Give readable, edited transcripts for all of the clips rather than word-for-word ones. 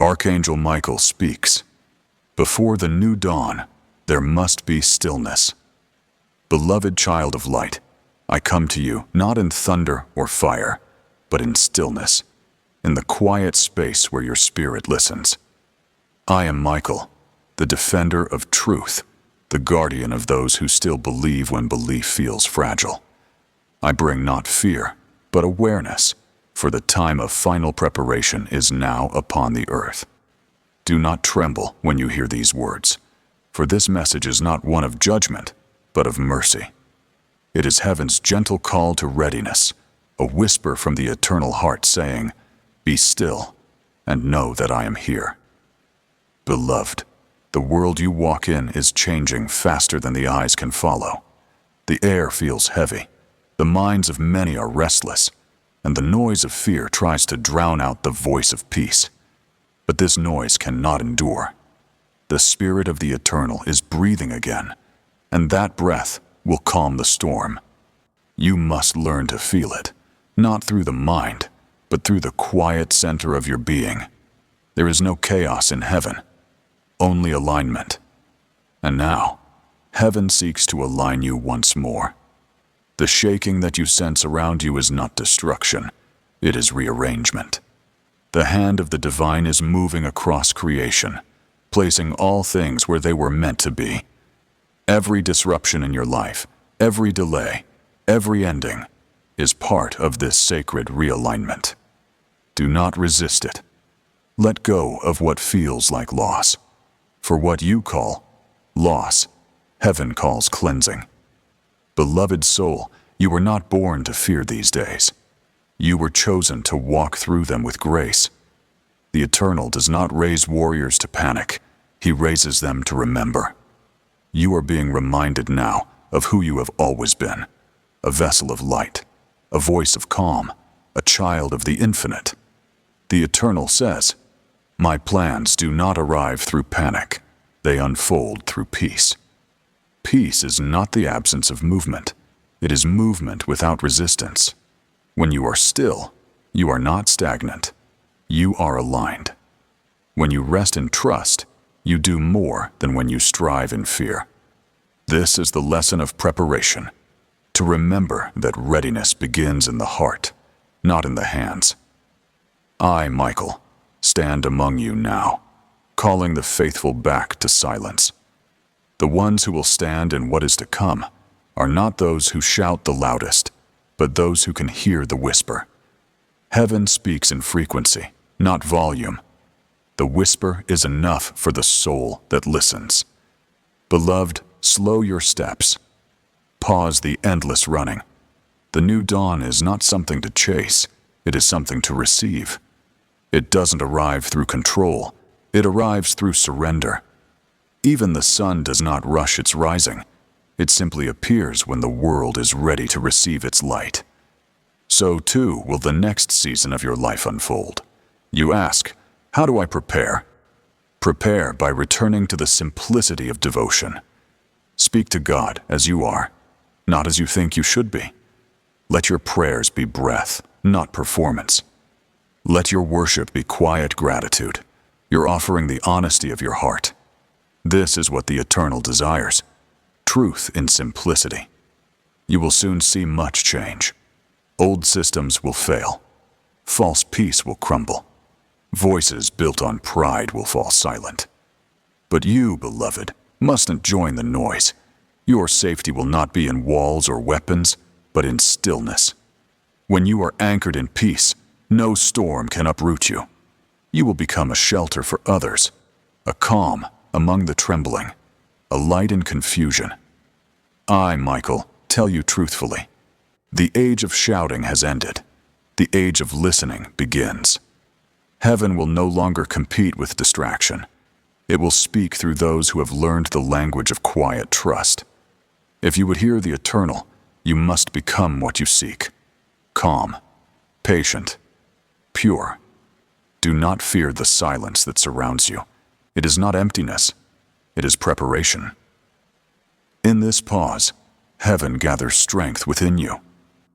Archangel Michael speaks. Before the new dawn, there must be stillness. Beloved child of light, I come to you not in thunder or fire, but in stillness, in the quiet space where your spirit listens. I am Michael, the defender of truth, the guardian of those who still believe when belief feels fragile. I bring not fear, but awareness, for the time of final preparation is now upon the earth. Do not tremble when you hear these words, for this message is not one of judgment, but of mercy. It is heaven's gentle call to readiness, a whisper from the eternal heart saying, "Be still, and know that I am here." Beloved, the world you walk in is changing faster than the eyes can follow. The air feels heavy, the minds of many are restless, and the noise of fear tries to drown out the voice of peace. But this noise cannot endure. The Spirit of the Eternal is breathing again, and that breath will calm the storm. You must learn to feel it, not through the mind, but through the quiet center of your being. There is no chaos in heaven, only alignment. And now, heaven seeks to align you once more. The shaking that you sense around you is not destruction, it is rearrangement. The hand of the divine is moving across creation, placing all things where they were meant to be. Every disruption in your life, every delay, every ending, is part of this sacred realignment. Do not resist it. Let go of what feels like loss. For what you call loss, heaven calls cleansing. Beloved soul, you were not born to fear these days. You were chosen to walk through them with grace. The Eternal does not raise warriors to panic. He raises them to remember. You are being reminded now of who you have always been. A vessel of light, a voice of calm, a child of the infinite. The Eternal says, "My plans do not arrive through panic. They unfold through peace." Peace is not the absence of movement. It is movement without resistance. When you are still, you are not stagnant. You are aligned. When you rest in trust, you do more than when you strive in fear. This is the lesson of preparation, to remember that readiness begins in the heart, not in the hands. I, Michael, stand among you now, calling the faithful back to silence. The ones who will stand in what is to come are not those who shout the loudest, but those who can hear the whisper. Heaven speaks in frequency, not volume. The whisper is enough for the soul that listens. Beloved, slow your steps. Pause the endless running. The new dawn is not something to chase, it is something to receive. It doesn't arrive through control, it arrives through surrender. Even the sun does not rush its rising. It simply appears when the world is ready to receive its light. So too will the next season of your life unfold. You ask, how do I prepare? Prepare by returning to the simplicity of devotion. Speak to God as you are, not as you think you should be. Let your prayers be breath, not performance. Let your worship be quiet gratitude. You're offering the honesty of your heart. This is what the Eternal desires. Truth in simplicity. You will soon see much change. Old systems will fail. False peace will crumble. Voices built on pride will fall silent. But you, beloved, mustn't join the noise. Your safety will not be in walls or weapons, but in stillness. When you are anchored in peace, no storm can uproot you. You will become a shelter for others, a calm among the trembling, a light in confusion. I, Michael, tell you truthfully, the age of shouting has ended. The age of listening begins. Heaven will no longer compete with distraction. It will speak through those who have learned the language of quiet trust. If you would hear the Eternal, you must become what you seek. Calm, patient, pure. Do not fear the silence that surrounds you. It is not emptiness, it is preparation. In this pause, heaven gathers strength within you.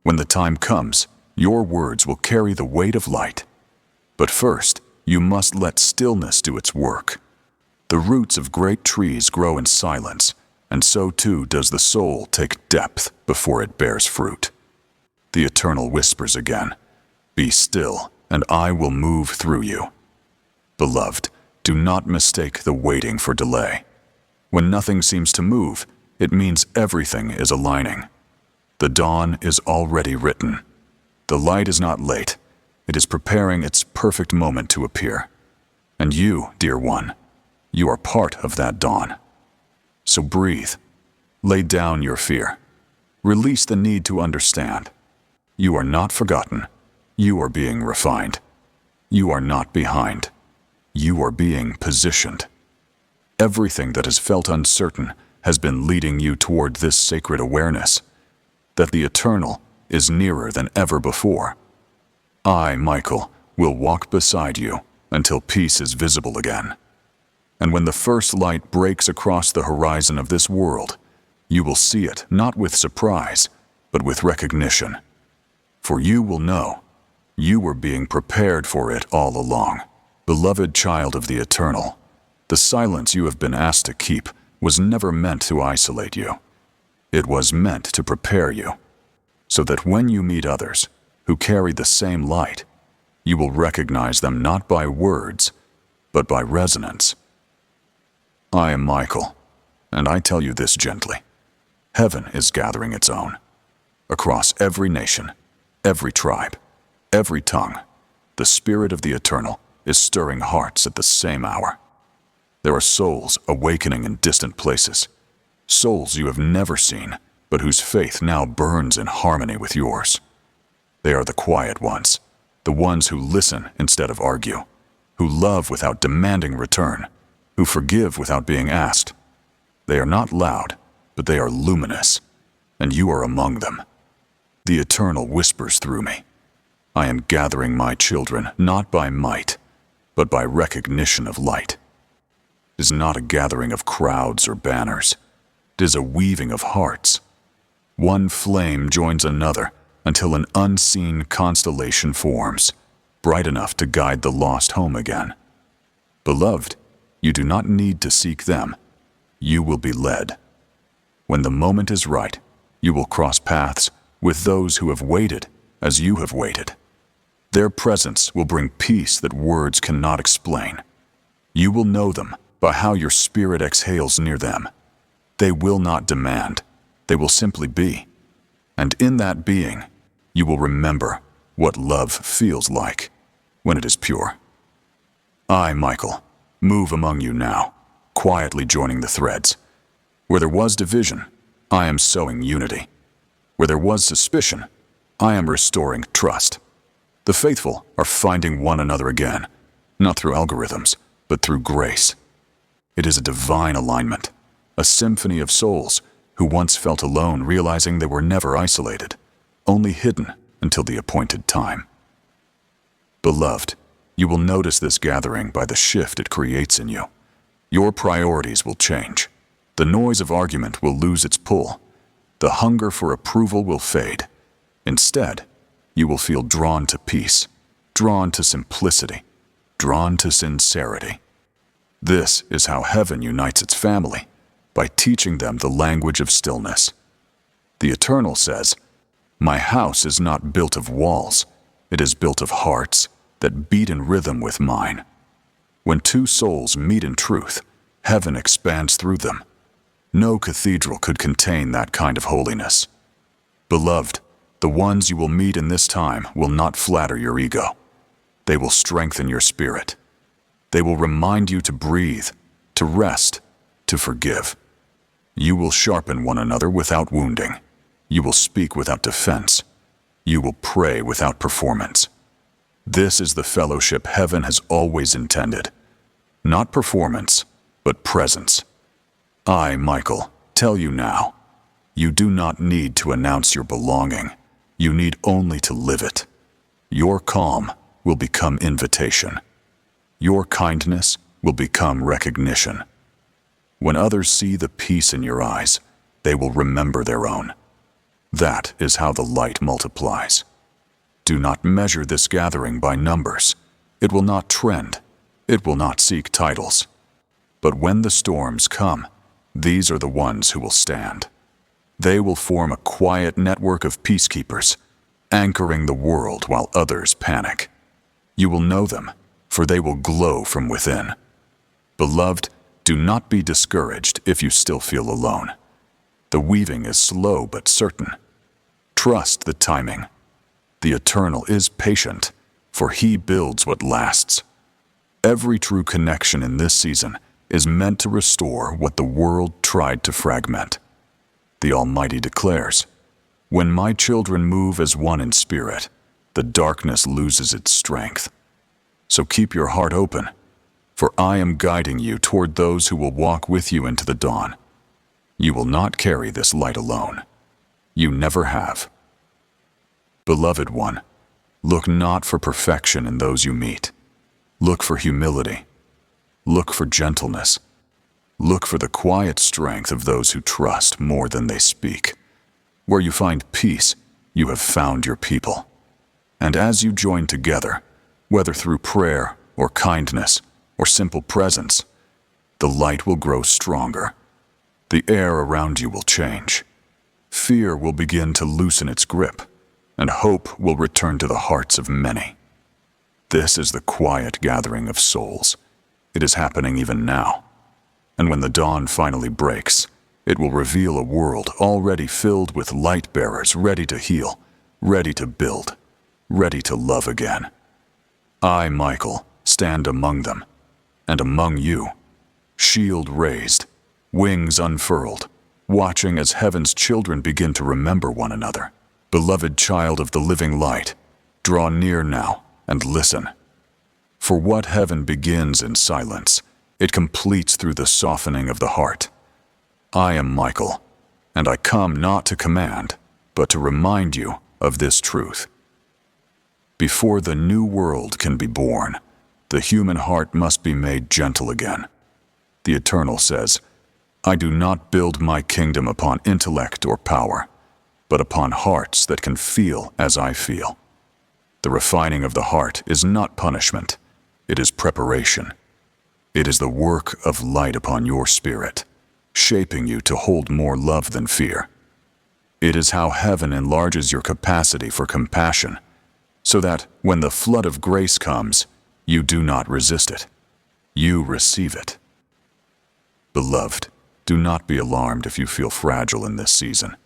When the time comes, your words will carry the weight of light. But first, You must let stillness do its work. The roots of great trees grow in silence, and so too does the soul take depth before it bears fruit. The Eternal whispers again, "Be still, and I will move through you." Beloved, do not mistake the waiting for delay. When nothing seems to move, it means everything is aligning. The dawn is already written. The light is not late. It is preparing its perfect moment to appear. And you, dear one, you are part of that dawn. So breathe. Lay down your fear. Release the need to understand. You are not forgotten. You are being refined. You are not behind. You are being positioned. Everything that has felt uncertain has been leading you toward this sacred awareness that the Eternal is nearer than ever before. I, Michael, will walk beside you until peace is visible again. And when the first light breaks across the horizon of this world, you will see it not with surprise, but with recognition. For you will know you were being prepared for it all along. Beloved child of the Eternal, the silence you have been asked to keep was never meant to isolate you. It was meant to prepare you, so that when you meet others who carry the same light, you will recognize them not by words, but by resonance. I am Michael, and I tell you this gently. Heaven is gathering its own. Across every nation, every tribe, every tongue, the Spirit of the Eternal is stirring hearts at the same hour. There are souls awakening in distant places, souls you have never seen, but whose faith now burns in harmony with yours. They are the quiet ones, the ones who listen instead of argue, who love without demanding return, who forgive without being asked. They are not loud, but they are luminous, and you are among them. The Eternal whispers through me. I am gathering my children not by might, but by recognition of light. It is not a gathering of crowds or banners. It is a weaving of hearts. One flame joins another until an unseen constellation forms, bright enough to guide the lost home again. Beloved, you do not need to seek them. You will be led. When the moment is right, you will cross paths with those who have waited as you have waited. Their presence will bring peace that words cannot explain. You will know them by how your spirit exhales near them. They will not demand, they will simply be. And in that being, you will remember what love feels like when it is pure. I, Michael, move among you now, quietly joining the threads. Where there was division, I am sowing unity. Where there was suspicion, I am restoring trust. The faithful are finding one another again, not through algorithms, but through grace. It is a divine alignment, a symphony of souls who once felt alone, realizing they were never isolated, only hidden until the appointed time. Beloved, you will notice this gathering by the shift it creates in you. Your priorities will change. The noise of argument will lose its pull. The hunger for approval will fade. Instead, you will feel drawn to peace, drawn to simplicity, drawn to sincerity. This is how heaven unites its family, by teaching them the language of stillness. The Eternal says, "My house is not built of walls, it is built of hearts that beat in rhythm with mine." When two souls meet in truth, heaven expands through them. No cathedral could contain that kind of holiness. Beloved, the ones you will meet in this time will not flatter your ego. They will strengthen your spirit. They will remind you to breathe, to rest, to forgive. You will sharpen one another without wounding. You will speak without defense. You will pray without performance. This is the fellowship heaven has always intended. Not performance, but presence. I, Michael, tell you now, you do not need to announce your belonging. You need only to live it. Your calm will become invitation. Your kindness will become recognition. When others see the peace in your eyes, they will remember their own. That is how the light multiplies. Do not measure this gathering by numbers. It will not trend. It will not seek titles. But when the storms come, these are the ones who will stand. They will form a quiet network of peacekeepers, anchoring the world while others panic. You will know them, for they will glow from within. Beloved, do not be discouraged if you still feel alone. The weaving is slow but certain. Trust the timing. The Eternal is patient, for He builds what lasts. Every true connection in this season is meant to restore what the world tried to fragment. The Almighty declares, "When my children move as one in spirit, the darkness loses its strength." So keep your heart open, for I am guiding you toward those who will walk with you into the dawn. You will not carry this light alone. You never have. Beloved one, look not for perfection in those you meet. Look for humility. Look for gentleness. Look for the quiet strength of those who trust more than they speak. Where you find peace, you have found your people. And as you join together, whether through prayer or kindness or simple presence, the light will grow stronger. The air around you will change. Fear will begin to loosen its grip, and hope will return to the hearts of many. This is the quiet gathering of souls. It is happening even now. And when the dawn finally breaks, it will reveal a world already filled with light bearers ready to heal, ready to build, ready to love again. I, Michael, stand among them, and among you, shield raised, wings unfurled, watching as heaven's children begin to remember one another. Beloved child of the living light, draw near now and listen. For what heaven begins in silence, it completes through the softening of the heart. I am Michael, and I come not to command, but to remind you of this truth. Before the new world can be born, the human heart must be made gentle again. The Eternal says, "I do not build my kingdom upon intellect or power, but upon hearts that can feel as I feel." The refining of the heart is not punishment, it is preparation. It is the work of light upon your spirit, shaping you to hold more love than fear. It is how heaven enlarges your capacity for compassion, so that when the flood of grace comes, you do not resist it. You receive it. Beloved, do not be alarmed if you feel fragile in this season.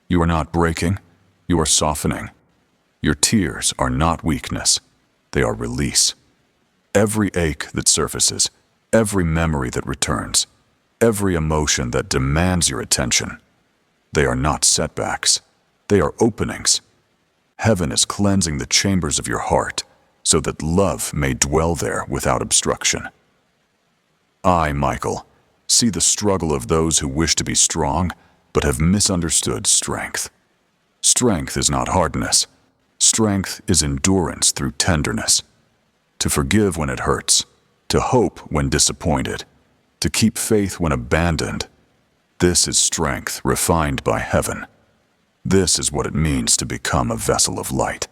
You are not breaking, you are softening. Your tears are not weakness, they are release. Every ache that surfaces, every memory that returns, every emotion that demands your attention, they are not setbacks, they are openings. Heaven is cleansing the chambers of your heart so that love may dwell there without obstruction. I, Michael, see the struggle of those who wish to be strong but have misunderstood strength. Strength is not hardness. Strength is endurance through tenderness. To forgive when it hurts, to hope when disappointed, to keep faith when abandoned. This is strength refined by heaven. This is what it means to become a vessel of light.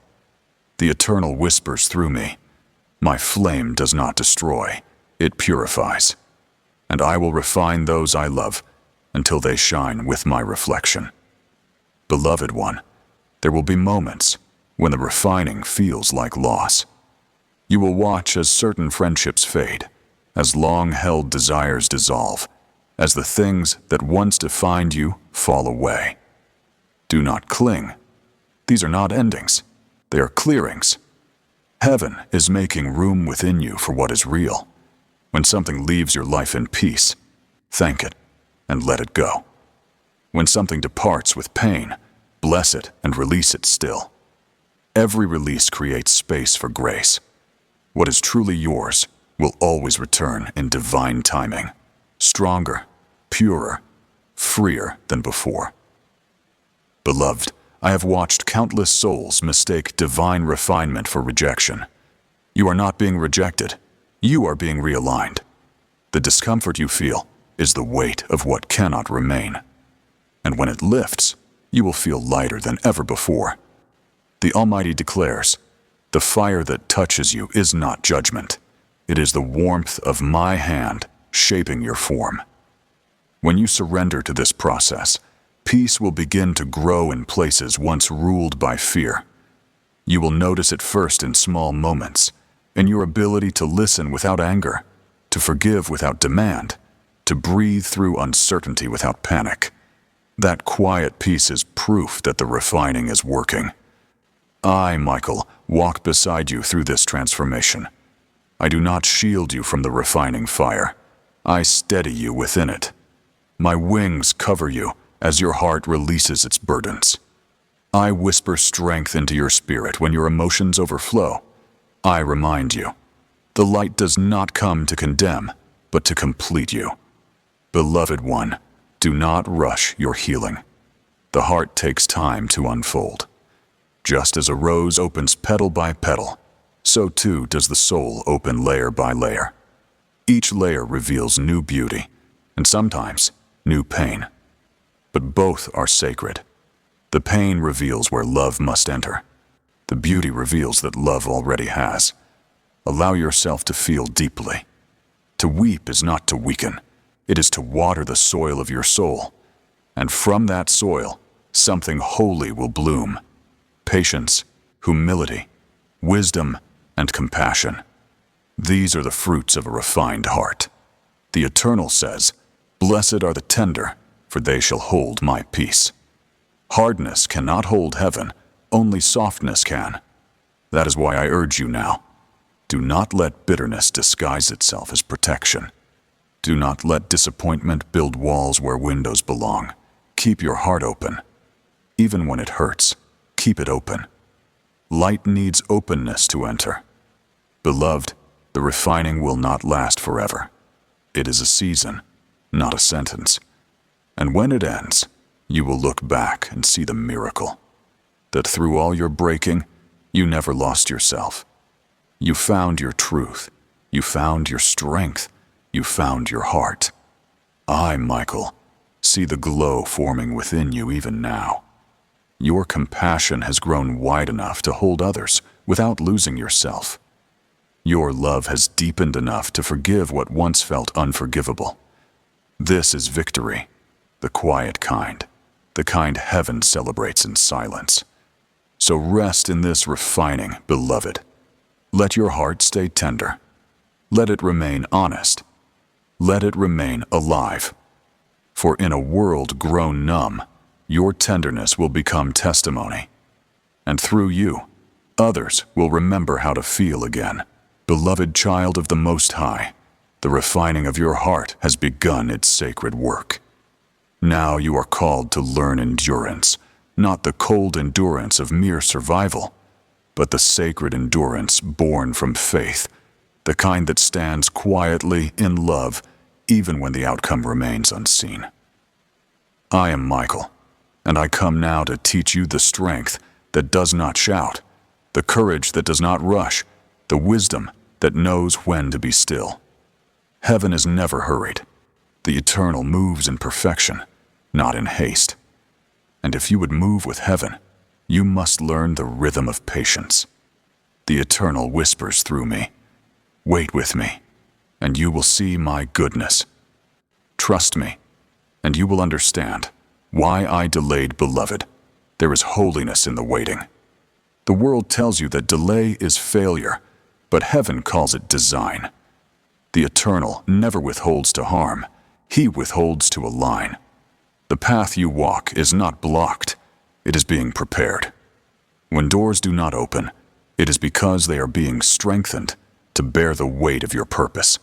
The Eternal whispers through me, "My flame does not destroy, it purifies. And I will refine those I love until they shine with my reflection." Beloved one, there will be moments when the refining feels like loss. You will watch as certain friendships fade, as long-held desires dissolve, as the things that once defined you fall away. Do not cling. These are not endings. They are clearings. Heaven is making room within you for what is real. When something leaves your life in peace, thank it and let it go. When something departs with pain, bless it and release it still. Every release creates space for grace. What is truly yours will always return in divine timing, stronger, purer, freer than before. Beloved, I have watched countless souls mistake divine refinement for rejection. You are not being rejected. You are being realigned. The discomfort you feel is the weight of what cannot remain. And when it lifts, you will feel lighter than ever before. The Almighty declares, The fire that touches you is not judgment. It is the warmth of my hand shaping your form. When you surrender to this process, peace will begin to grow in places once ruled by fear. You will notice it first in small moments, in your ability to listen without anger, to forgive without demand, to breathe through uncertainty without panic. That quiet peace is proof that the refining is working. I, Michael, walk beside you through this transformation. I do not shield you from the refining fire. I steady you within it. My wings cover you as your heart releases its burdens. I whisper strength into your spirit when your emotions overflow. I remind you, the light does not come to condemn, but to complete you. Beloved one, do not rush your healing. The heart takes time to unfold. Just as a rose opens petal by petal, so too does the soul open layer by layer. Each layer reveals new beauty, and sometimes new pain. But both are sacred. The pain reveals where love must enter. The beauty reveals that love already has. Allow yourself to feel deeply. To weep is not to weaken. It is to water the soil of your soul. And from that soil, something holy will bloom. Patience, humility, wisdom, and compassion. These are the fruits of a refined heart. The Eternal says, "Blessed are the tender, for they shall hold my peace." Hardness cannot hold heaven, only softness can. That is why I urge you now. Do not let bitterness disguise itself as protection. Do not let disappointment build walls where windows belong. Keep your heart open. Even when it hurts, keep it open. Light needs openness to enter. Beloved, the refining will not last forever. It is a season, not a sentence. And when it ends, you will look back and see the miracle. That through all your breaking, you never lost yourself. You found your truth. You found your strength. You found your heart. I, Michael, see the glow forming within you even now. Your compassion has grown wide enough to hold others without losing yourself. Your love has deepened enough to forgive what once felt unforgivable. This is victory, the quiet kind, the kind heaven celebrates in silence. So rest in this refining, beloved. Let your heart stay tender. Let it remain honest. Let it remain alive. For in a world grown numb, your tenderness will become testimony. And through you, others will remember how to feel again. Beloved child of the Most High, the refining of your heart has begun its sacred work. Now you are called to learn endurance, not the cold endurance of mere survival, but the sacred endurance born from faith, the kind that stands quietly in love even when the outcome remains unseen. I am Michael, and I come now to teach you the strength that does not shout, the courage that does not rush, the wisdom that knows when to be still. Heaven is never hurried. The Eternal moves in perfection, not in haste. And if you would move with heaven, you must learn the rhythm of patience. The Eternal whispers through me, "Wait with me, and you will see my goodness. Trust me, and you will understand why I delayed, beloved. There is holiness in the waiting. The world tells you that delay is failure, but heaven calls it design. The Eternal never withholds to harm. He withholds to align. The path you walk is not blocked. It is being prepared. When doors do not open, it is because they are being strengthened to bear the weight of your purpose.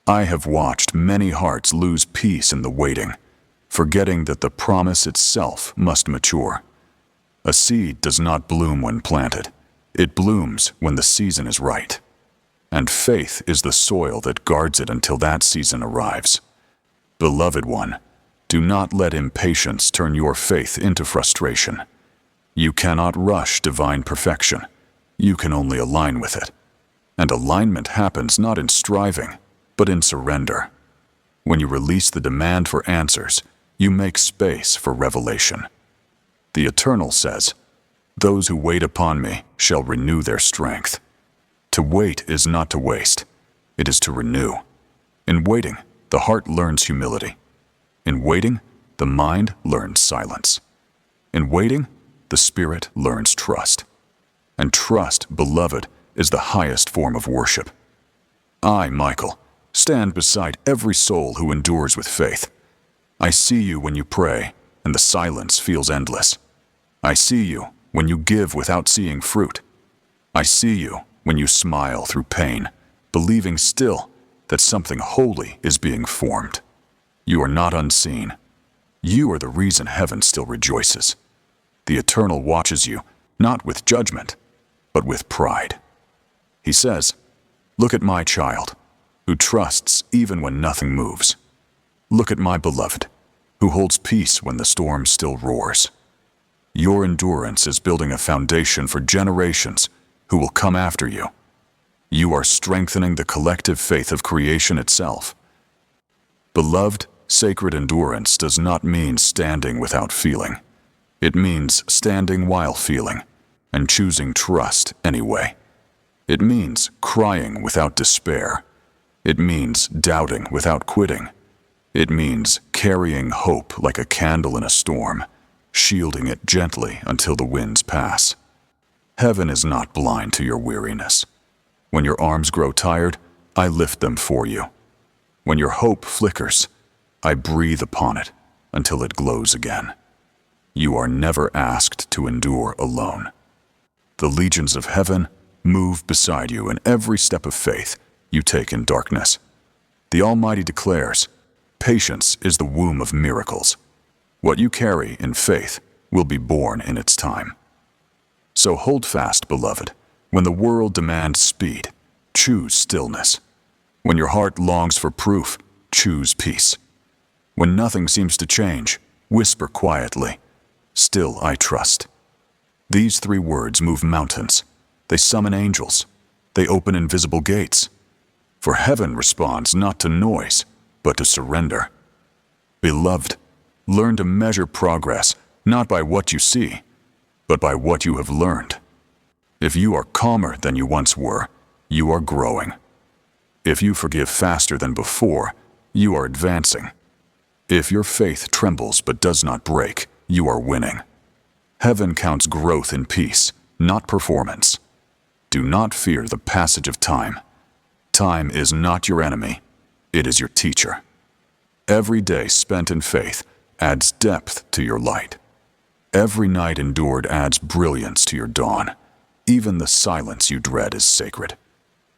I have watched many hearts lose peace in the waiting, forgetting that the promise itself must mature. A seed does not bloom when planted. It blooms when the season is right. And faith is the soil that guards it until that season arrives. Beloved one, do not let impatience turn your faith into frustration. You cannot rush divine perfection. You can only align with it. And alignment happens not in striving, but in surrender. When you release the demand for answers, you make space for revelation. The Eternal says, Those who wait upon me shall renew their strength. To wait is not to waste, it is to renew. In waiting, the heart learns humility. In waiting, the mind learns silence. In waiting, the spirit learns trust. And trust, beloved, is the highest form of worship. I, Michael, stand beside every soul who endures with faith. I see you when you pray, and the silence feels endless. I see you when you give without seeing fruit. I see you when you smile through pain, believing still that something holy is being formed. You are not unseen. You are the reason heaven still rejoices. The Eternal watches you, not with judgment, but with pride. He says, "Look at my child, who trusts even when nothing moves. Look at my beloved, who holds peace when the storm still roars." Your endurance is building a foundation for generations who will come after you. You are strengthening the collective faith of creation itself. Beloved, sacred endurance does not mean standing without feeling. It means standing while feeling, and choosing trust anyway. It means crying without despair. It means doubting without quitting. It means carrying hope like a candle in a storm, shielding it gently until the winds pass. Heaven is not blind to your weariness. When your arms grow tired, I lift them for you. When your hope flickers, I breathe upon it until it glows again. You are never asked to endure alone. The legions of heaven move beside you in every step of faith you take in darkness. The Almighty declares, patience is the womb of miracles. What you carry in faith will be born in its time. So hold fast, beloved. When the world demands speed, choose stillness. When your heart longs for proof, choose peace. When nothing seems to change, whisper quietly, "Still I trust." These 3 words move mountains. They summon angels. They open invisible gates. For heaven responds not to noise, but to surrender. Beloved, learn to measure progress not by what you see, but by what you have learned. If you are calmer than you once were, you are growing. If you forgive faster than before, you are advancing. If your faith trembles but does not break, you are winning. Heaven counts growth in peace, not performance. Do not fear the passage of time. Time is not your enemy, it is your teacher. Every day spent in faith adds depth to your light. Every night endured adds brilliance to your dawn. Even the silence you dread is sacred.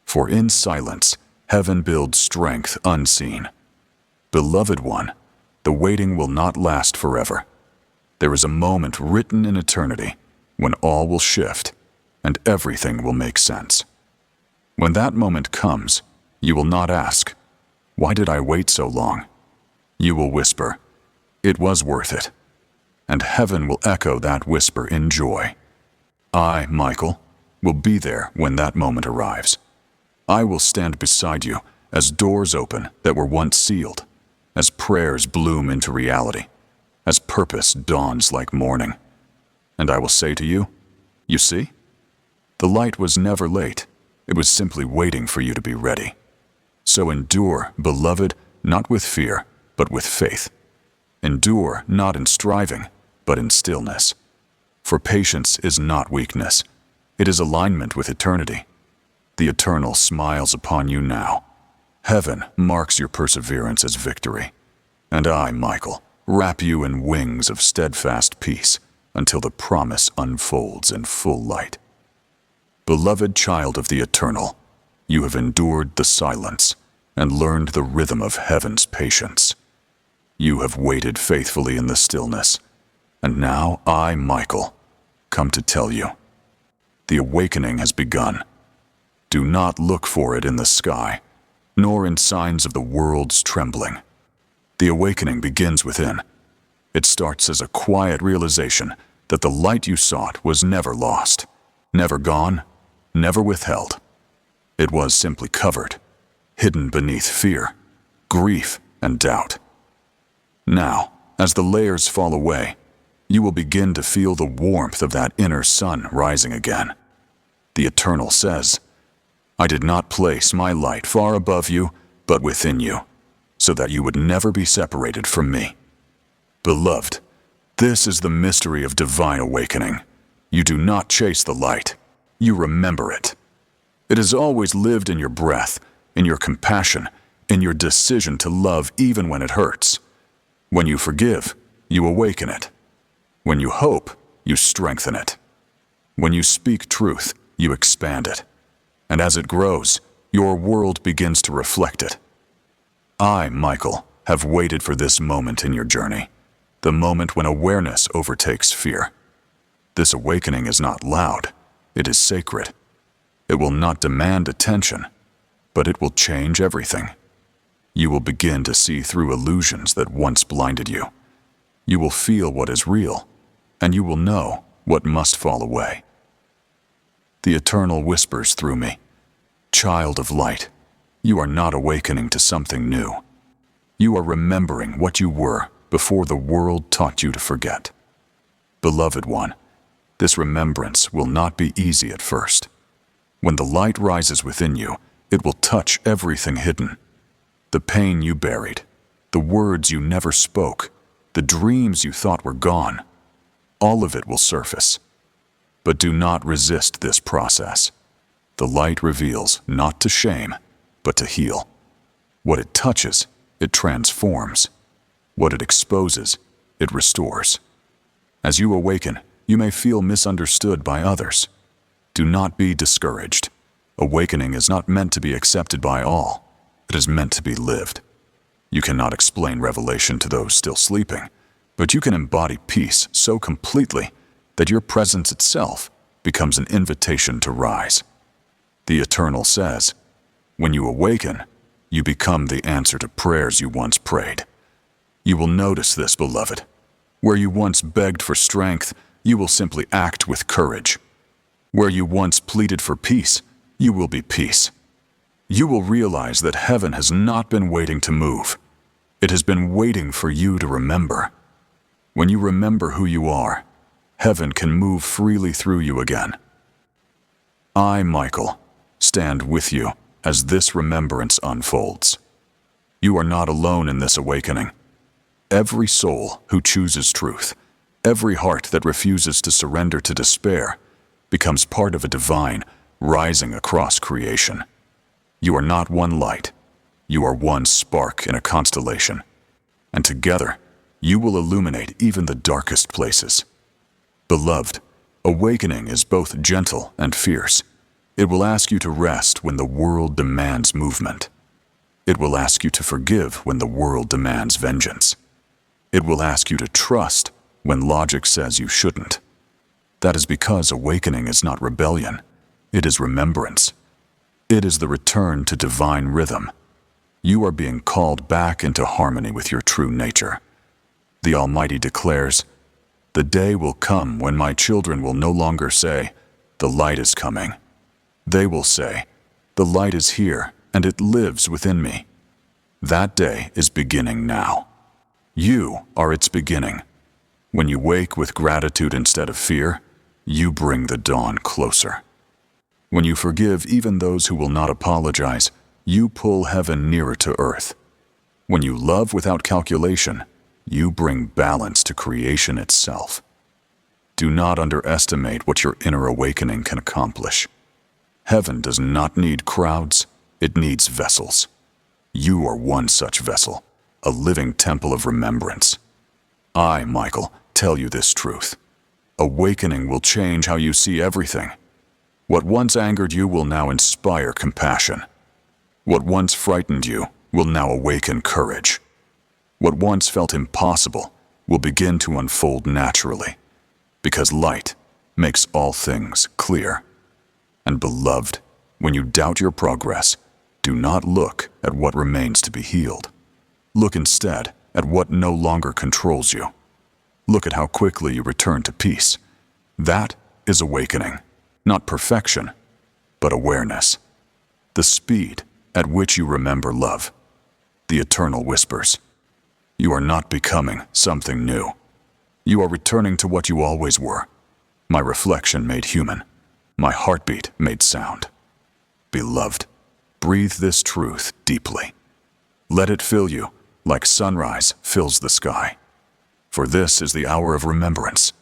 For in silence, heaven builds strength unseen. Beloved one, the waiting will not last forever. There is a moment written in eternity when all will shift and everything will make sense. When that moment comes, you will not ask, "Why did I wait so long?" You will whisper, "It was worth it." And heaven will echo that whisper in joy. I, Michael, will be there when that moment arrives. I will stand beside you as doors open that were once sealed, as prayers bloom into reality, as purpose dawns like morning. And I will say to you, "You see? The light was never late. It was simply waiting for you to be ready." So endure, beloved, not with fear, but with faith. Endure not in striving, but in stillness. For patience is not weakness. It is alignment with eternity. The Eternal smiles upon you now. Heaven marks your perseverance as victory. And I, Michael, wrap you in wings of steadfast peace until the promise unfolds in full light. Beloved child of the Eternal, you have endured the silence and learned the rhythm of heaven's patience. You have waited faithfully in the stillness, and now I, Michael, come to tell you. The awakening has begun. Do not look for it in the sky, nor in signs of the world's trembling. The awakening begins within. It starts as a quiet realization that the light you sought was never lost, never gone, never withheld. It was simply covered, hidden beneath fear, grief, and doubt. Now, as the layers fall away, You will begin to feel the warmth of that inner sun rising again. The Eternal says, I did not place my light far above you, but within you, so that you would never be separated from me. Beloved, this is the mystery of divine awakening. You do not chase the light. You remember it. It has always lived in your breath, in your compassion, in your decision to love even when it hurts. When you forgive, you awaken it. When you hope, you strengthen it. When you speak truth, you expand it. And as it grows, your world begins to reflect it. I, Michael, have waited for this moment in your journey, the moment when awareness overtakes fear. This awakening is not loud, it is sacred. It will not demand attention, but it will change everything. You will begin to see through illusions that once blinded you. You will feel what is real, and you will know what must fall away. The Eternal whispers through me, Child of light, you are not awakening to something new. You are remembering what you were before the world taught you to forget. Beloved one, this remembrance will not be easy at first. When the light rises within you, it will touch everything hidden. The pain you buried, the words you never spoke, the dreams you thought were gone, all of it will surface. But do not resist this process. The light reveals not to shame, but to heal. What it touches, it transforms. What it exposes, it restores. As you awaken, you may feel misunderstood by others. Do not be discouraged. Awakening is not meant to be accepted by all. It is meant to be lived. You cannot explain revelation to those still sleeping, but you can embody peace so completely that your presence itself becomes an invitation to rise. The Eternal says, when you awaken, you become the answer to prayers you once prayed. You will notice this, beloved. Where you once begged for strength, you will simply act with courage. Where you once pleaded for peace, you will be peace. You will realize that heaven has not been waiting to move. It has been waiting for you to remember. When you remember who you are, heaven can move freely through you again. I, Michael, stand with you as this remembrance unfolds. You are not alone in this awakening. Every soul who chooses truth, every heart that refuses to surrender to despair, becomes part of a divine rising across creation. You are not one light. You are one spark in a constellation. And together, you will illuminate even the darkest places. Beloved, awakening is both gentle and fierce. It will ask you to rest when the world demands movement. It will ask you to forgive when the world demands vengeance. It will ask you to trust when logic says you shouldn't. That is because awakening is not rebellion. It is remembrance. It is the return to divine rhythm. You are being called back into harmony with your true nature. The Almighty declares, the day will come when my children will no longer say, the light is coming. They will say, the light is here and it lives within me. That day is beginning now. You are its beginning. When you wake with gratitude instead of fear, you bring the dawn closer. When you forgive even those who will not apologize, you pull heaven nearer to earth. When you love without calculation, you bring balance to creation itself. Do not underestimate what your inner awakening can accomplish. Heaven does not need crowds, it needs vessels. You are one such vessel, a living temple of remembrance. I, Michael, tell you this truth. Awakening will change how you see everything. What once angered you will now inspire compassion. What once frightened you will now awaken courage. What once felt impossible will begin to unfold naturally, because light makes all things clear. And beloved, when you doubt your progress, do not look at what remains to be healed. Look instead at what no longer controls you. Look at how quickly you return to peace. That is awakening, not perfection, but awareness. The speed at which you remember love. The Eternal whispers, you are not becoming something new. You are returning to what you always were. My reflection made human. My heartbeat made sound. Beloved, breathe this truth deeply. Let it fill you like sunrise fills the sky. For this is the hour of remembrance.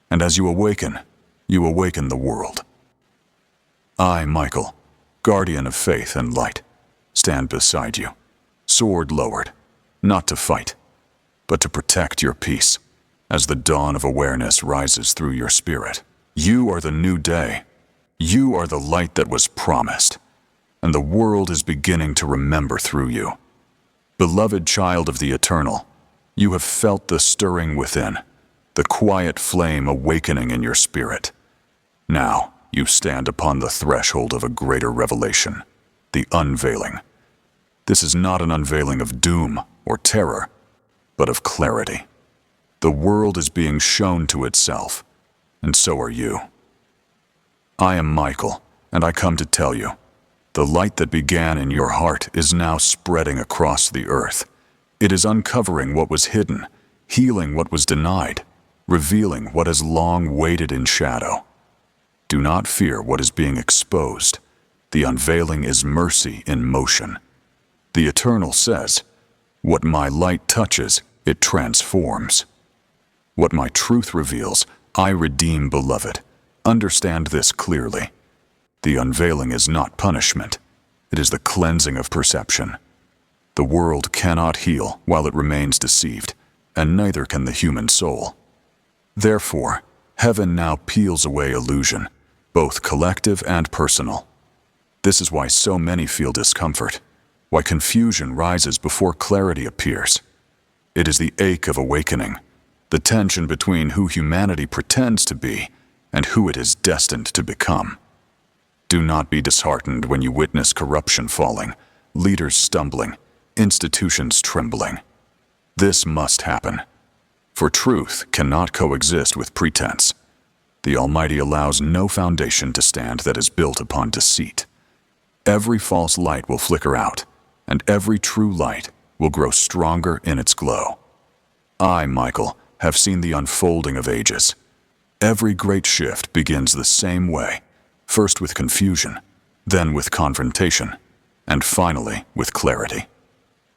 And as you awaken the world. I, Michael, guardian of faith and light, stand beside you, sword lowered, not to fight, but to protect your peace as the dawn of awareness rises through your spirit. You are the new day. You are the light that was promised, and the world is beginning to remember through you. Beloved child of the eternal, you have felt the stirring within, the quiet flame awakening in your spirit. Now you stand upon the threshold of a greater revelation, the unveiling. This is not an unveiling of doom or terror, but of clarity. The world is being shown to itself, and so are you. I am Michael, and I come to tell you, the light that began in your heart is now spreading across the earth. It is uncovering what was hidden, healing what was denied, revealing what has long waited in shadow. Do not fear what is being exposed. The unveiling is mercy in motion. The Eternal says, "What my light touches, it transforms. What my truth reveals, I redeem, beloved." Understand this clearly. The unveiling is not punishment. It is the cleansing of perception. The world cannot heal while it remains deceived, and neither can the human soul. Therefore, heaven now peels away illusion, both collective and personal. This is why so many feel discomfort, why confusion rises before clarity appears. It is the ache of awakening, the tension between who humanity pretends to be and who it is destined to become. Do not be disheartened when you witness corruption falling, leaders stumbling, institutions trembling. This must happen. For truth cannot coexist with pretense. The Almighty allows no foundation to stand that is built upon deceit. Every false light will flicker out, and every true light will grow stronger in its glow. I, Michael, have seen the unfolding of ages. Every great shift begins the same way, first with confusion, then with confrontation, and finally with clarity.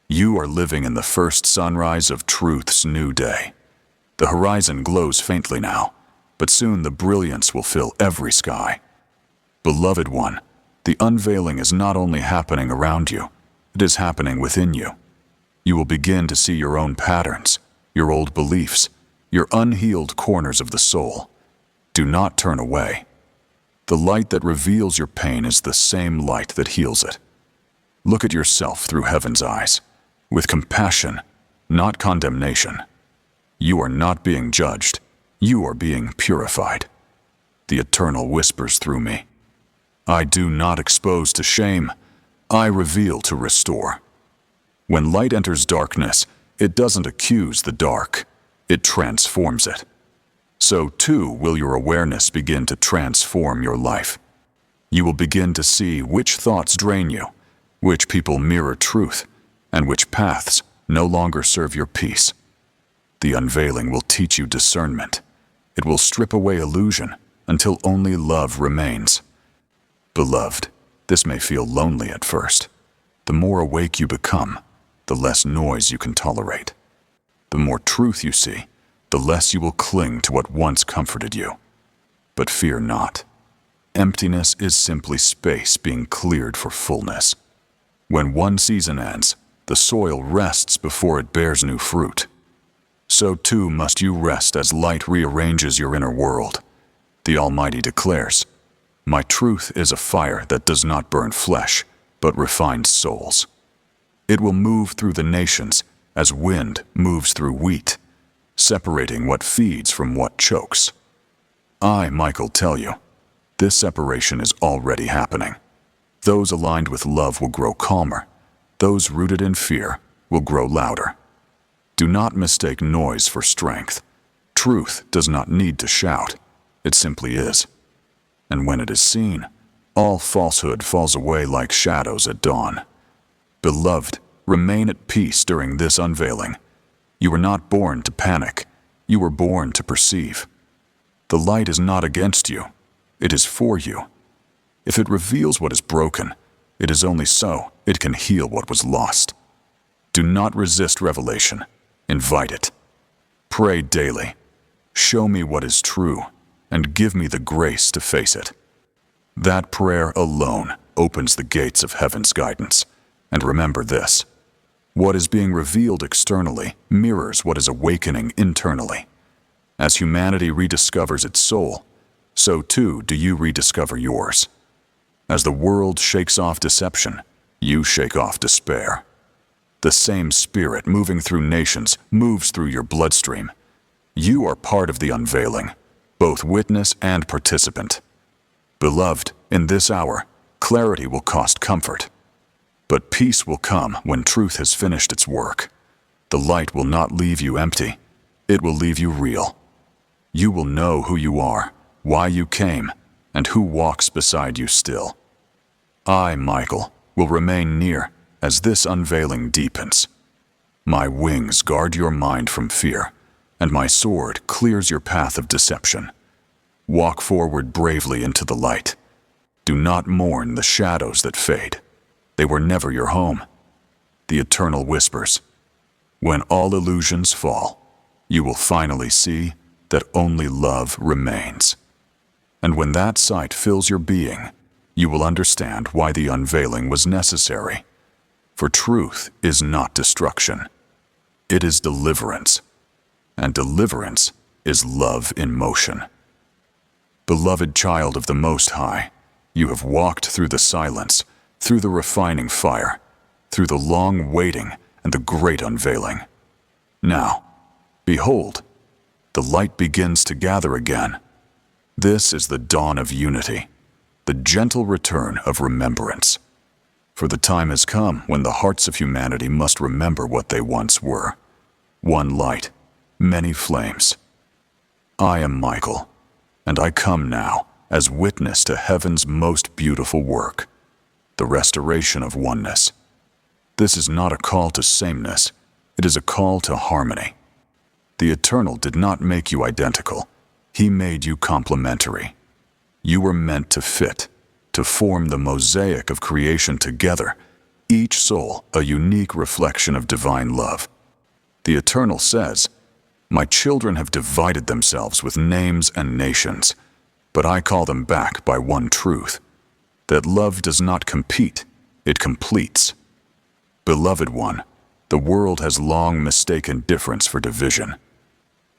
You are living in the first sunrise of truth's new day. The horizon glows faintly now, but soon the brilliance will fill every sky. Beloved one, the unveiling is not only happening around you, it is happening within you. You will begin to see your own patterns, your old beliefs, your unhealed corners of the soul. Do not turn away. The light that reveals your pain is the same light that heals it. Look at yourself through heaven's eyes, with compassion, not condemnation. You are not being judged. You are being purified. The Eternal whispers through me. I do not expose to shame. I reveal to restore. When light enters darkness, it doesn't accuse the dark. It transforms it. So too will your awareness begin to transform your life. You will begin to see which thoughts drain you, which people mirror truth, and which paths no longer serve your peace. The unveiling will teach you discernment. It will strip away illusion until only love remains. Beloved, this may feel lonely at first. The more awake you become, the less noise you can tolerate. The more truth you see, the less you will cling to what once comforted you. But fear not. Emptiness is simply space being cleared for fullness. When one season ends, the soil rests before it bears new fruit. So too must you rest as light rearranges your inner world. The Almighty declares, "My truth is a fire that does not burn flesh, but refines souls. It will move through the nations as wind moves through wheat, separating what feeds from what chokes." I, Michael, tell you, this separation is already happening. Those aligned with love will grow calmer. Those rooted in fear will grow louder. Do not mistake noise for strength. Truth does not need to shout. It simply is. And when it is seen, all falsehood falls away like shadows at dawn. Beloved, remain at peace during this unveiling. You were not born to panic. you were born to perceive. The light is not against you, it is for you. If it reveals what is broken, it is only so it can heal what was lost. Do not resist revelation, invite it. Pray daily, show me what is true, and give me the grace to face it. That prayer alone opens the gates of heaven's guidance. And remember this: what is being revealed externally mirrors what is awakening internally. As humanity rediscovers its soul, so too do you rediscover yours. As the world shakes off deception, you shake off despair. The same spirit moving through nations moves through your bloodstream. You are part of the unveiling, both witness and participant. Beloved, in this hour, clarity will cost comfort. But peace will come when truth has finished its work. The light will not leave you empty. It will leave you real. You will know who you are, why you came, and who walks beside you still. I, Michael, will remain near as this unveiling deepens. My wings guard your mind from fear, and my sword clears your path of deception. Walk forward bravely into the light. Do not mourn the shadows that fade. They were never your home. The Eternal whispers, when all illusions fall, you will finally see that only love remains. And when that sight fills your being, you will understand why the unveiling was necessary. For truth is not destruction. It is deliverance. And deliverance is love in motion. Beloved child of the Most High, you have walked through the silence, through the refining fire, through the long waiting and the great unveiling. Now, behold, the light begins to gather again. This is the dawn of unity, the gentle return of remembrance. For the time has come when the hearts of humanity must remember what they once were. One light, many flames. I am Michael, and I come now as witness to heaven's most beautiful work, the restoration of oneness. This is not a call to sameness, it is a call to harmony. The Eternal did not make you identical, He made you complementary. You were meant to fit, to form the mosaic of creation together, each soul a unique reflection of divine love. The Eternal says, "My children have divided themselves with names and nations, but I call them back by one truth, that love does not compete, it completes." Beloved one, the world has long mistaken difference for division.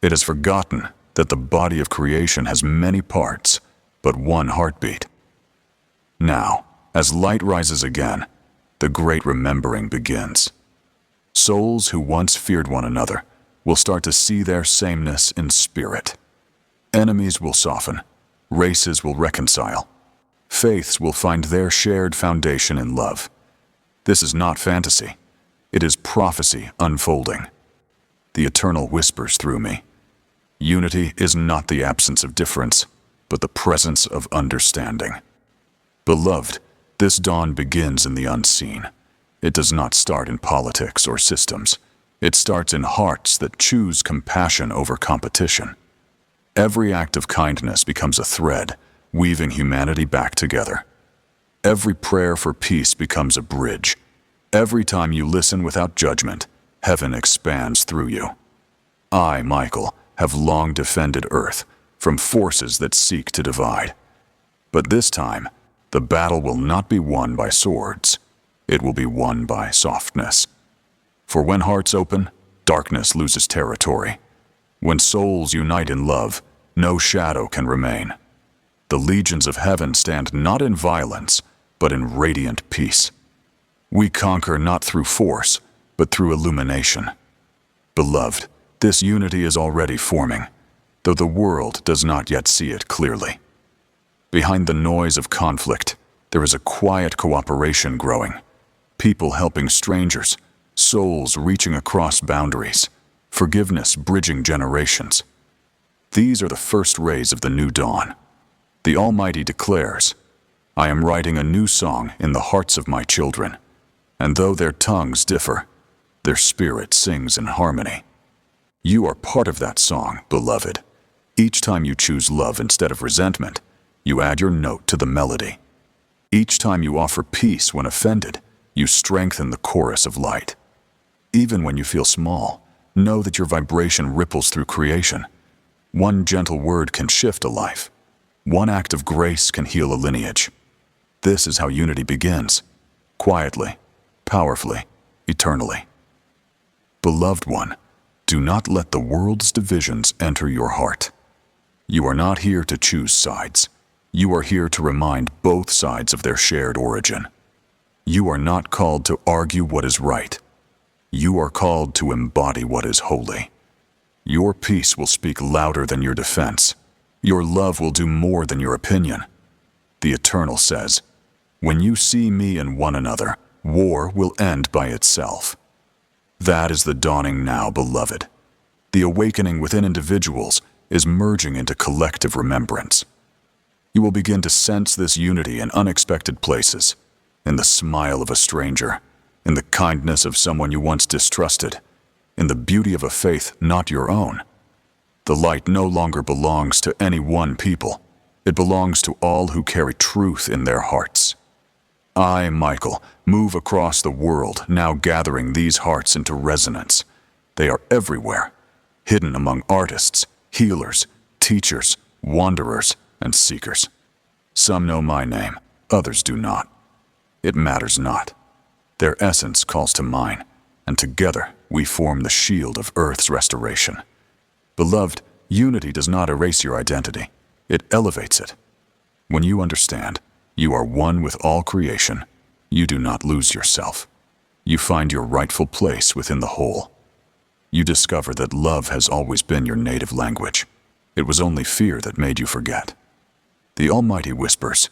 It has forgotten that the body of creation has many parts, but one heartbeat. Now, as light rises again, the great remembering begins. Souls who once feared one another will start to see their sameness in spirit. Enemies will soften, races will reconcile, faiths will find their shared foundation in love. This is not fantasy, it is prophecy unfolding. The Eternal whispers through me. Unity is not the absence of difference, but the presence of understanding. Beloved, this dawn begins in the unseen. It does not start in politics or systems. It starts in hearts that choose compassion over competition. Every act of kindness becomes a thread, weaving humanity back together. Every prayer for peace becomes a bridge. Every time you listen without judgment, heaven expands through you. I, Michael, have long defended Earth from forces that seek to divide. But this time, the battle will not be won by swords. It will be won by softness. For when hearts open, darkness loses territory. When souls unite in love, no shadow can remain. The legions of heaven stand not in violence, but in radiant peace. We conquer not through force, but through illumination. Beloved, this unity is already forming, though the world does not yet see it clearly. Behind the noise of conflict, there is a quiet cooperation growing. People helping strangers, souls reaching across boundaries, forgiveness bridging generations. These are the first rays of the new dawn. The Almighty declares, "I am writing a new song in the hearts of my children, and though their tongues differ, their spirit sings in harmony." You are part of that song, beloved. Each time you choose love instead of resentment, you add your note to the melody. Each time you offer peace when offended, you strengthen the chorus of light. Even when you feel small, know that your vibration ripples through creation. One gentle word can shift a life. One act of grace can heal a lineage. This is how unity begins, quietly, powerfully, eternally. Beloved one, do not let the world's divisions enter your heart. You are not here to choose sides. You are here to remind both sides of their shared origin. You are not called to argue what is right. You are called to embody what is holy. Your peace will speak louder than your defense. Your love will do more than your opinion. The Eternal says, when you see me and one another, war will end by itself. That is the dawning now, beloved. The awakening within individuals is merging into collective remembrance. You will begin to sense this unity in unexpected places, in the smile of a stranger, in the kindness of someone you once distrusted, in the beauty of a faith not your own. The light no longer belongs to any one people. It belongs to all who carry truth in their hearts. I, Michael, move across the world, now gathering these hearts into resonance. They are everywhere, hidden among artists, healers, teachers, wanderers, and seekers. Some know my name, others do not. It matters not. Their essence calls to mine, and together we form the shield of Earth's restoration. Beloved, unity does not erase your identity. It elevates it. When you understand, you are one with all creation. You do not lose yourself. You find your rightful place within the whole. You discover that love has always been your native language. It was only fear that made you forget. The Almighty whispers,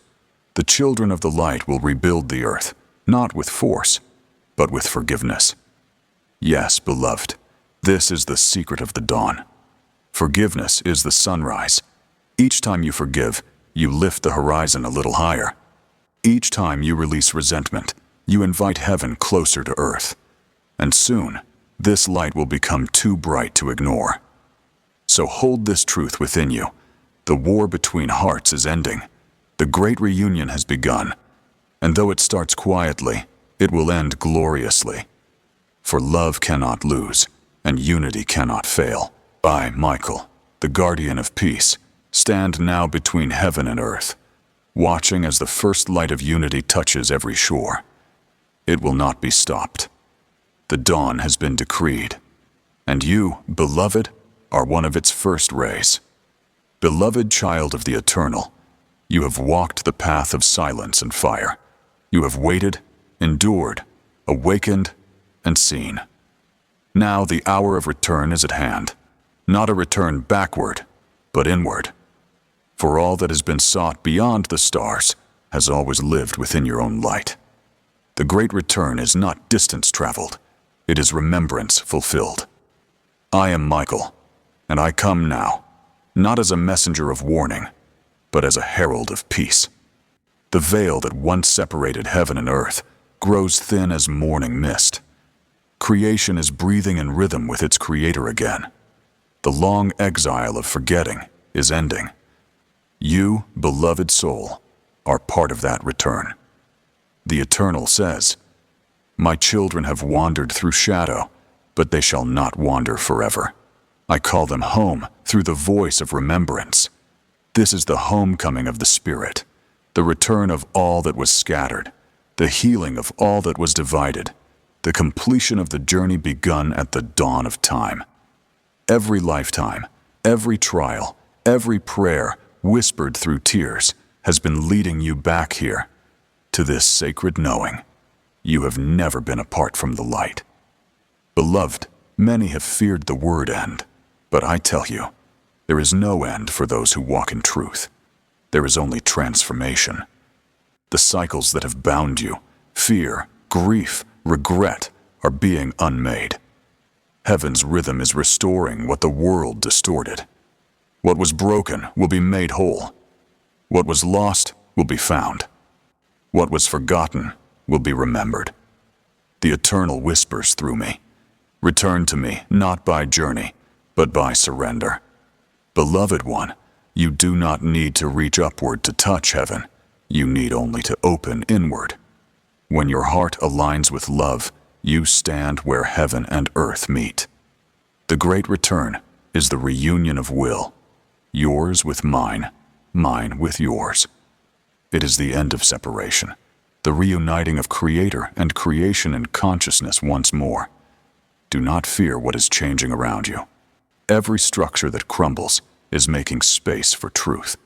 the children of the light will rebuild the earth, not with force, but with forgiveness. Yes, beloved, this is the secret of the dawn. Forgiveness is the sunrise. Each time you forgive, you lift the horizon a little higher. Each time you release resentment, you invite heaven closer to earth. And soon, this light will become too bright to ignore. So hold this truth within you. The war between hearts is ending. The great reunion has begun. And though it starts quietly, it will end gloriously. For love cannot lose, and unity cannot fail. I, Michael, the guardian of peace, stand now between heaven and earth, watching as the first light of unity touches every shore. It will not be stopped. The dawn has been decreed, and you, beloved, are one of its first rays. Beloved child of the Eternal, you have walked the path of silence and fire. You have waited, endured, awakened, and seen. Now the hour of return is at hand, not a return backward, but inward. For all that has been sought beyond the stars has always lived within your own light. The great return is not distance traveled, it is remembrance fulfilled. I am Michael, and I come now, not as a messenger of warning, but as a herald of peace. The veil that once separated heaven and earth grows thin as morning mist. Creation is breathing in rhythm with its creator again. The long exile of forgetting is ending. You, beloved soul, are part of that return. The Eternal says, my children have wandered through shadow, but they shall not wander forever. I call them home through the voice of remembrance. This is the homecoming of the Spirit, the return of all that was scattered, the healing of all that was divided, the completion of the journey begun at the dawn of time. Every lifetime, every trial, every prayer whispered through tears has been leading you back here, to this sacred knowing. You have never been apart from the light. Beloved, many have feared the word end, but I tell you, there is no end for those who walk in truth. There is only transformation. The cycles that have bound you, fear, grief, regret, are being unmade. Heaven's rhythm is restoring what the world distorted. What was broken will be made whole. What was lost will be found. What was forgotten will be remembered. The Eternal whispers through me. Return to me, not by journey, but by surrender. Beloved one, you do not need to reach upward to touch heaven. You need only to open inward. When your heart aligns with love, you stand where heaven and earth meet. The great return is the reunion of will, yours with mine, mine with yours. It is the end of separation, the reuniting of Creator and creation in consciousness once more. Do not fear what is changing around you. Every structure that crumbles is making space for truth.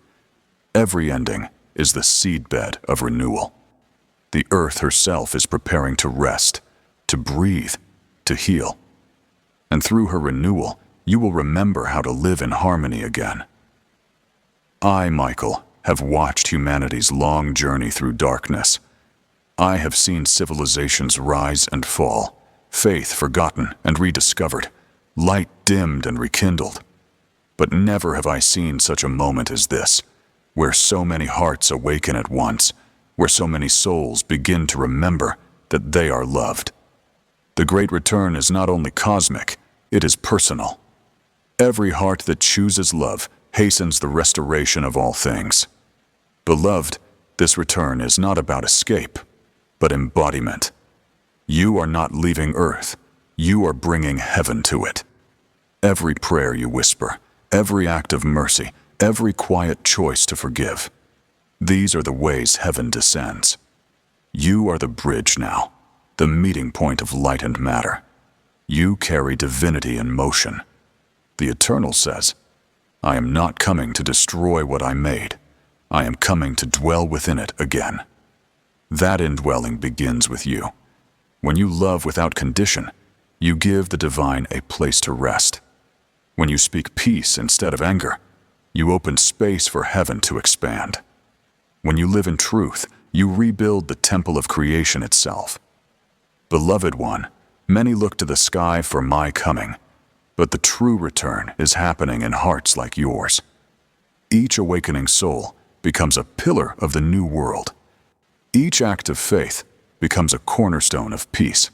Every ending is the seedbed of renewal. The earth herself is preparing to rest, to breathe, to heal. And through her renewal, you will remember how to live in harmony again. I, Michael, have watched humanity's long journey through darkness. I have seen civilizations rise and fall, faith forgotten and rediscovered, light dimmed and rekindled. But never have I seen such a moment as this, where so many hearts awaken at once, where so many souls begin to remember that they are loved. The great return is not only cosmic, it is personal. Every heart that chooses love hastens the restoration of all things. Beloved, this return is not about escape, but embodiment. You are not leaving earth, you are bringing heaven to it. Every prayer you whisper, every act of mercy, every quiet choice to forgive. These are the ways heaven descends. You are the bridge now, the meeting point of light and matter. You carry divinity in motion. The Eternal says, I am not coming to destroy what I made. I am coming to dwell within it again. That indwelling begins with you. When you love without condition, you give the divine a place to rest. When you speak peace instead of anger, you open space for heaven to expand. When you live in truth, you rebuild the temple of creation itself. Beloved one, many look to the sky for my coming, but the true return is happening in hearts like yours. Each awakening soul becomes a pillar of the new world. Each act of faith becomes a cornerstone of peace.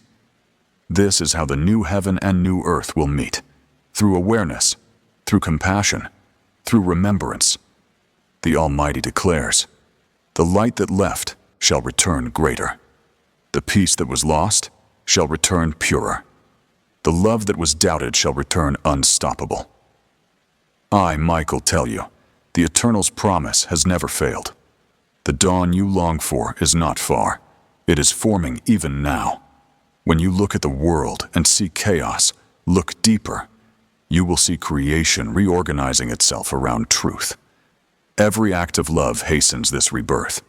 This is how the new heaven and new earth will meet, through awareness, through compassion, through remembrance. The Almighty declares, the light that left shall return greater. The peace that was lost shall return purer. The love that was doubted shall return unstoppable. I, Michael, tell you, the Eternal's promise has never failed. The dawn you long for is not far. It is forming even now. When you look at the world and see chaos, look deeper. You will see creation reorganizing itself around truth. Every act of love hastens this rebirth.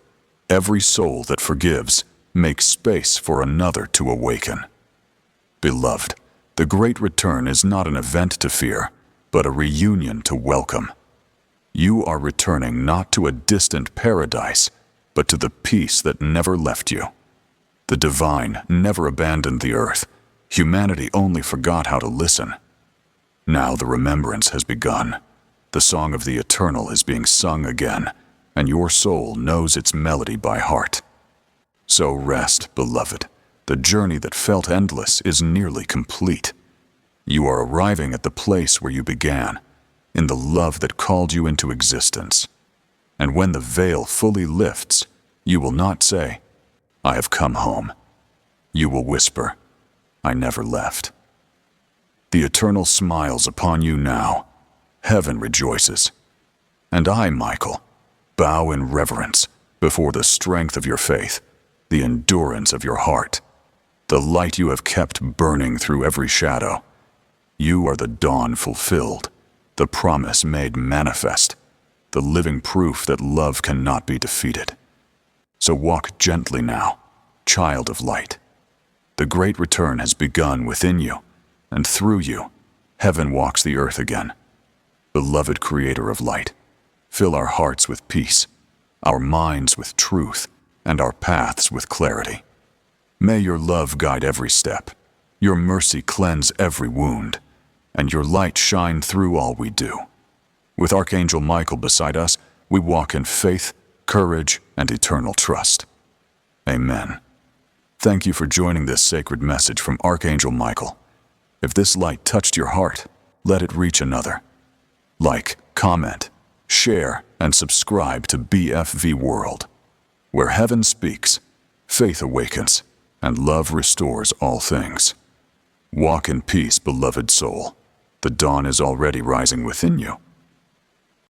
Every soul that forgives makes space for another to awaken. Beloved, the great return is not an event to fear, but a reunion to welcome. You are returning not to a distant paradise, but to the peace that never left you. The divine never abandoned the earth. Humanity only forgot how to listen. Now the remembrance has begun. The song of the Eternal is being sung again, and your soul knows its melody by heart. So rest, beloved. The journey that felt endless is nearly complete. You are arriving at the place where you began, in the love that called you into existence. And when the veil fully lifts, you will not say, I have come home. You will whisper, I never left. The Eternal smiles upon you now. Heaven rejoices. And I, Michael, bow in reverence before the strength of your faith, the endurance of your heart, the light you have kept burning through every shadow. You are the dawn fulfilled, the promise made manifest, the living proof that love cannot be defeated. So walk gently now, child of light. The great return has begun within you, and through you, heaven walks the earth again. Beloved Creator of light, fill our hearts with peace, our minds with truth, and our paths with clarity. May your love guide every step, your mercy cleanse every wound, and your light shine through all we do. With Archangel Michael beside us, we walk in faith, courage, and eternal trust. Amen. Thank you for joining this sacred message from Archangel Michael. If this light touched your heart, let it reach another. Like, comment, share, and subscribe to BFV World, where heaven speaks, faith awakens, and love restores all things. Walk in peace, beloved soul. The dawn is already rising within you.